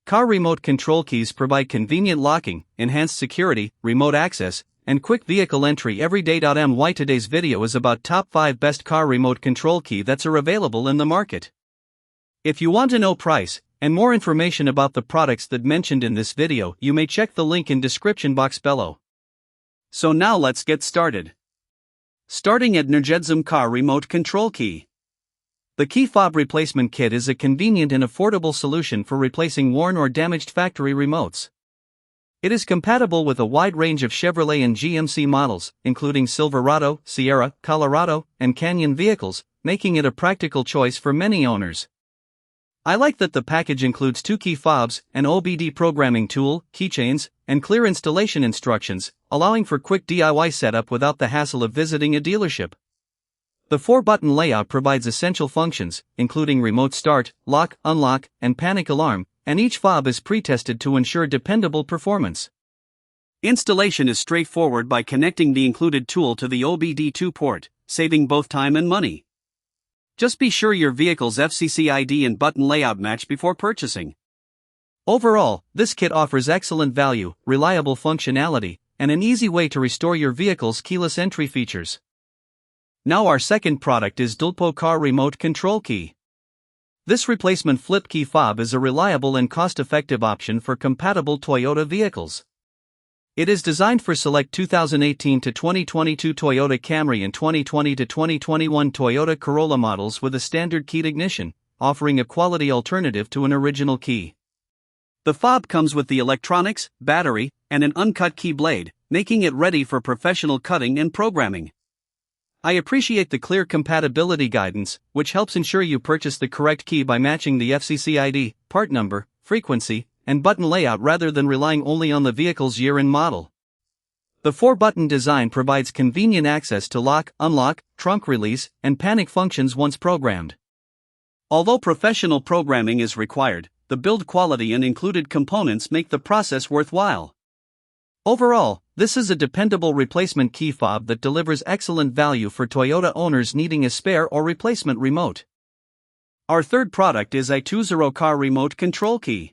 car remote control keys provide convenient locking, enhanced security, remote access, and quick vehicle entry every day. My today's video is about top 5 best car remote control key that's available in the market. If you want to know price and more information about the products that mentioned in this video, you may check the link in description box below. So now let's get started. Starting at Nerjedzum car remote control key. The key fob replacement kit is a convenient and affordable solution for replacing worn or damaged factory remotes. It is compatible with a wide range of Chevrolet and GMC models, including Silverado, Sierra, Colorado, and Canyon vehicles, making it a practical choice for many owners. I like that the package includes 2 key fobs, an OBD programming tool, keychains, and clear installation instructions, allowing for quick DIY setup without the hassle of visiting a dealership. The 4-button layout provides essential functions, including remote start, lock, unlock, and panic alarm, and each fob is pre-tested to ensure dependable performance. Installation is straightforward by connecting the included tool to the OBD2 port, saving both time and money. Just be sure your vehicle's FCC ID and button layout match before purchasing. Overall, this kit offers excellent value, reliable functionality, and an easy way to restore your vehicle's keyless entry features. Now our second product is Dulpo car remote control key. This replacement flip key fob is a reliable and cost-effective option for compatible Toyota vehicles. It is designed for select 2018 to 2022 Toyota Camry and 2020 to 2021 Toyota Corolla models with a standard keyed ignition, offering a quality alternative to an original key. The fob comes with the electronics, battery, and an uncut key blade, making it ready for professional cutting and programming. I appreciate the clear compatibility guidance, which helps ensure you purchase the correct key by matching the FCC ID, part number, frequency, and button layout rather than relying only on the vehicle's year and model. The 4-button design provides convenient access to lock, unlock, trunk release, and panic functions once programmed. Although professional programming is required, the build quality and included components make the process worthwhile. Overall, this is a dependable replacement key fob that delivers excellent value for Toyota owners needing a spare or replacement remote. Our third product is i20 car remote control key.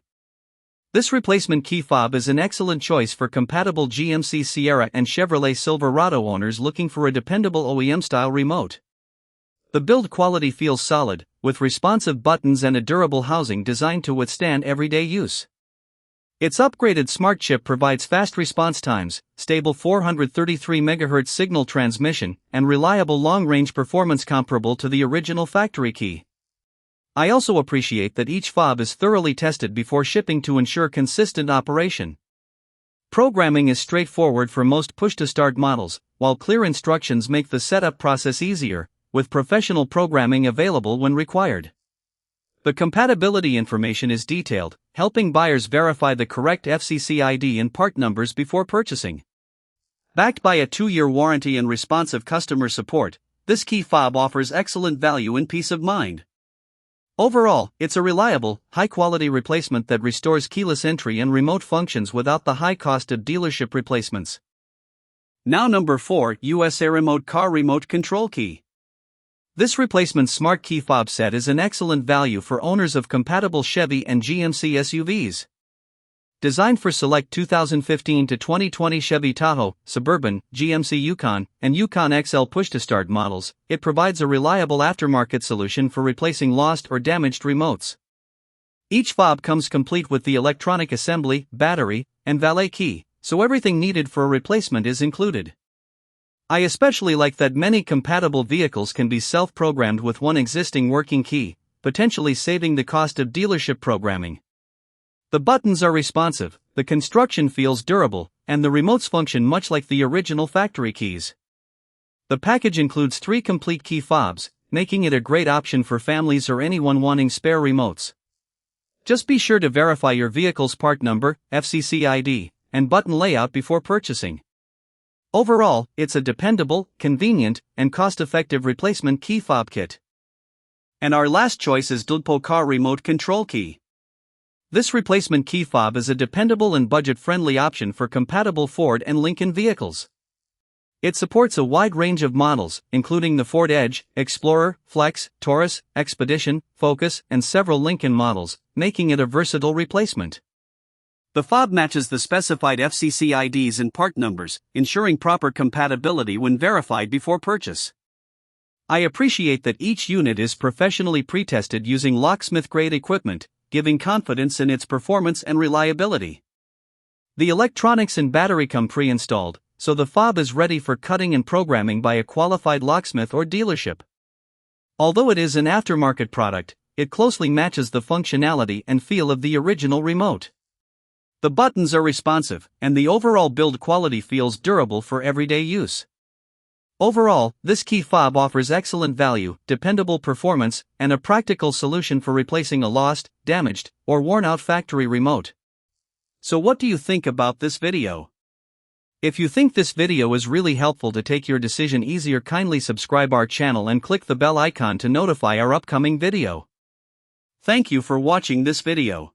This replacement key fob is an excellent choice for compatible GMC Sierra and Chevrolet Silverado owners looking for a dependable OEM-style remote. The build quality feels solid, with responsive buttons and a durable housing designed to withstand everyday use. Its upgraded smart chip provides fast response times, stable 433 MHz signal transmission, and reliable long-range performance comparable to the original factory key. I also appreciate that each fob is thoroughly tested before shipping to ensure consistent operation. Programming is straightforward for most push-to-start models, while clear instructions make the setup process easier, with professional programming available when required. The compatibility information is detailed, helping buyers verify the correct FCC ID and part numbers before purchasing. Backed by a 2-year warranty and responsive customer support, this key fob offers excellent value and peace of mind. Overall, it's a reliable, high-quality replacement that restores keyless entry and remote functions without the high cost of dealership replacements. Now number 4, USA Remote car remote control key. This replacement smart key fob set is an excellent value for owners of compatible Chevy and GMC SUVs. Designed for select 2015 to 2020 Chevy Tahoe, Suburban, GMC Yukon, and Yukon XL push-to-start models, it provides a reliable aftermarket solution for replacing lost or damaged remotes. Each fob comes complete with the electronic assembly, battery, and valet key, so everything needed for a replacement is included. I especially like that many compatible vehicles can be self-programmed with one existing working key, potentially saving the cost of dealership programming. The buttons are responsive, the construction feels durable, and the remotes function much like the original factory keys. The package includes 3 complete key fobs, making it a great option for families or anyone wanting spare remotes. Just be sure to verify your vehicle's part number, FCC ID, and button layout before purchasing. Overall, it's a dependable, convenient, and cost-effective replacement key fob kit. And our last choice is Dulpo car remote control key. This replacement key fob is a dependable and budget-friendly option for compatible Ford and Lincoln vehicles. It supports a wide range of models, including the Ford Edge, Explorer, Flex, Taurus, Expedition, Focus, and several Lincoln models, making it a versatile replacement. The fob matches the specified FCC IDs and part numbers, ensuring proper compatibility when verified before purchase. I appreciate that each unit is professionally pre-tested using locksmith-grade equipment, giving confidence in its performance and reliability. The electronics and battery come pre-installed, so the fob is ready for cutting and programming by a qualified locksmith or dealership. Although it is an aftermarket product, it closely matches the functionality and feel of the original remote. The buttons are responsive, and the overall build quality feels durable for everyday use. Overall, this key fob offers excellent value, dependable performance, and a practical solution for replacing a lost, damaged, or worn-out factory remote. So what do you think about this video? If you think this video is really helpful to take your decision easier, kindly subscribe our channel and click the bell icon to notify our upcoming video. Thank you for watching this video.